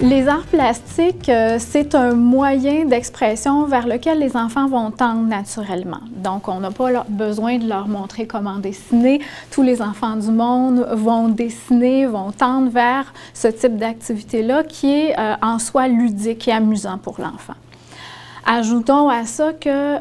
Les arts plastiques, c'est un moyen d'expression vers lequel les enfants vont tendre naturellement. Donc, on n'a pas besoin de leur montrer comment dessiner. Tous les enfants du monde vont dessiner, vont tendre vers ce type d'activité-là qui est en soi ludique et amusant pour l'enfant. Ajoutons à ça que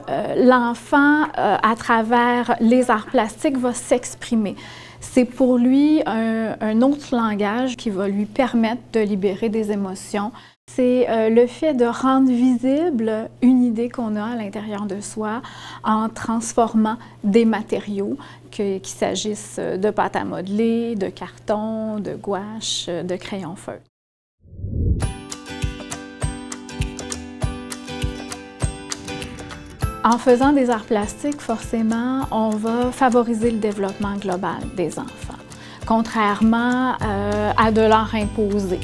l'enfant, à travers les arts plastiques, va s'exprimer. C'est pour lui un autre langage qui va lui permettre de libérer des émotions. C'est le fait de rendre visible une idée qu'on a à l'intérieur de soi en transformant des matériaux, qu'il s'agisse de pâte à modeler, de carton, de gouache, de crayon feutre. En faisant des arts plastiques, forcément, on va favoriser le développement global des enfants, contrairement à de l'art imposé.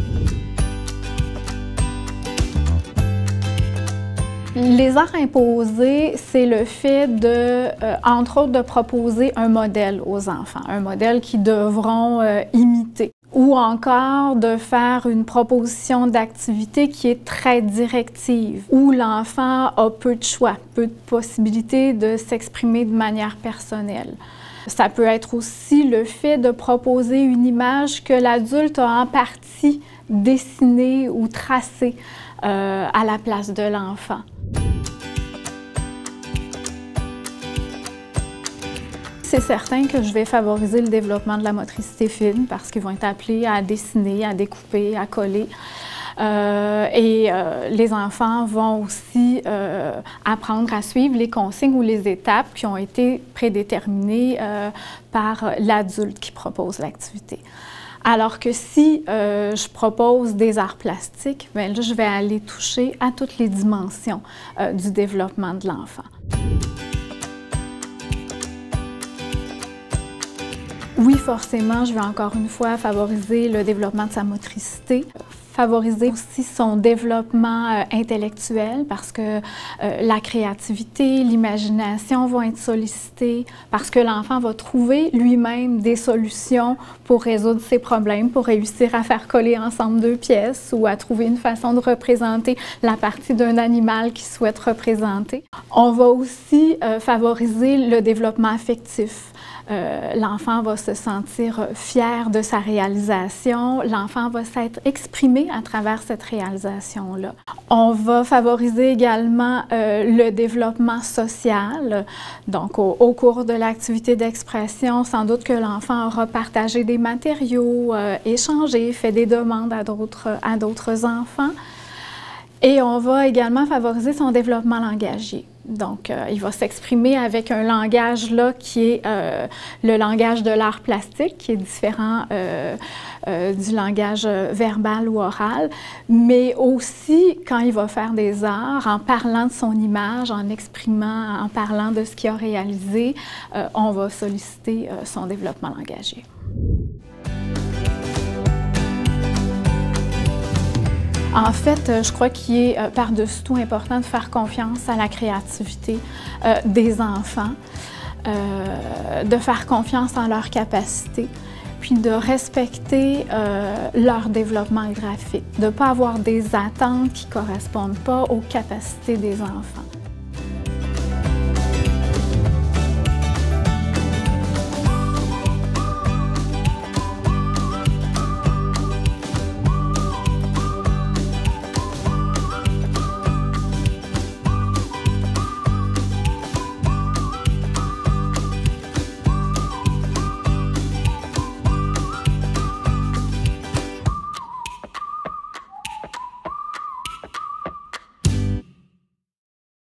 Les arts imposés, c'est le fait de, entre autres, de proposer un modèle aux enfants, un modèle qu'ils devront imiter. Ou encore de faire une proposition d'activité qui est très directive, où l'enfant a peu de choix, peu de possibilités de s'exprimer de manière personnelle. Ça peut être aussi le fait de proposer une image que l'adulte a en partie dessinée ou tracée à la place de l'enfant. C'est certain que je vais favoriser le développement de la motricité fine parce qu'ils vont être appelés à dessiner, à découper, à coller. Les enfants vont aussi apprendre à suivre les consignes ou les étapes qui ont été prédéterminées par l'adulte qui propose l'activité. Alors que si je propose des arts plastiques, bien là, je vais aller toucher à toutes les dimensions du développement de l'enfant. Oui, forcément, je vais encore une fois favoriser le développement de sa motricité, favoriser aussi son développement intellectuel parce que la créativité, l'imagination vont être sollicitées, parce que l'enfant va trouver lui-même des solutions pour résoudre ses problèmes, pour réussir à faire coller ensemble deux pièces ou à trouver une façon de représenter la partie d'un animal qu'il souhaite représenter. On va aussi favoriser le développement affectif. L'enfant va se sentir fier de sa réalisation, l'enfant va s'être exprimé à travers cette réalisation-là. On va favoriser également le développement social. Donc, au cours de l'activité d'expression, sans doute que l'enfant aura partagé des matériaux, échangé, fait des demandes à d'autres enfants. Et on va également favoriser son développement langagier. Donc, il va s'exprimer avec un langage là qui est le langage de l'art plastique, qui est différent du langage verbal ou oral, mais aussi quand il va faire des arts, en parlant de son image, en exprimant, en parlant de ce qu'il a réalisé, on va solliciter son développement langagier. En fait, je crois qu'il est par-dessus tout important de faire confiance à la créativité des enfants, de faire confiance en leurs capacités, puis de respecter leur développement graphique, de ne pas avoir des attentes qui ne correspondent pas aux capacités des enfants.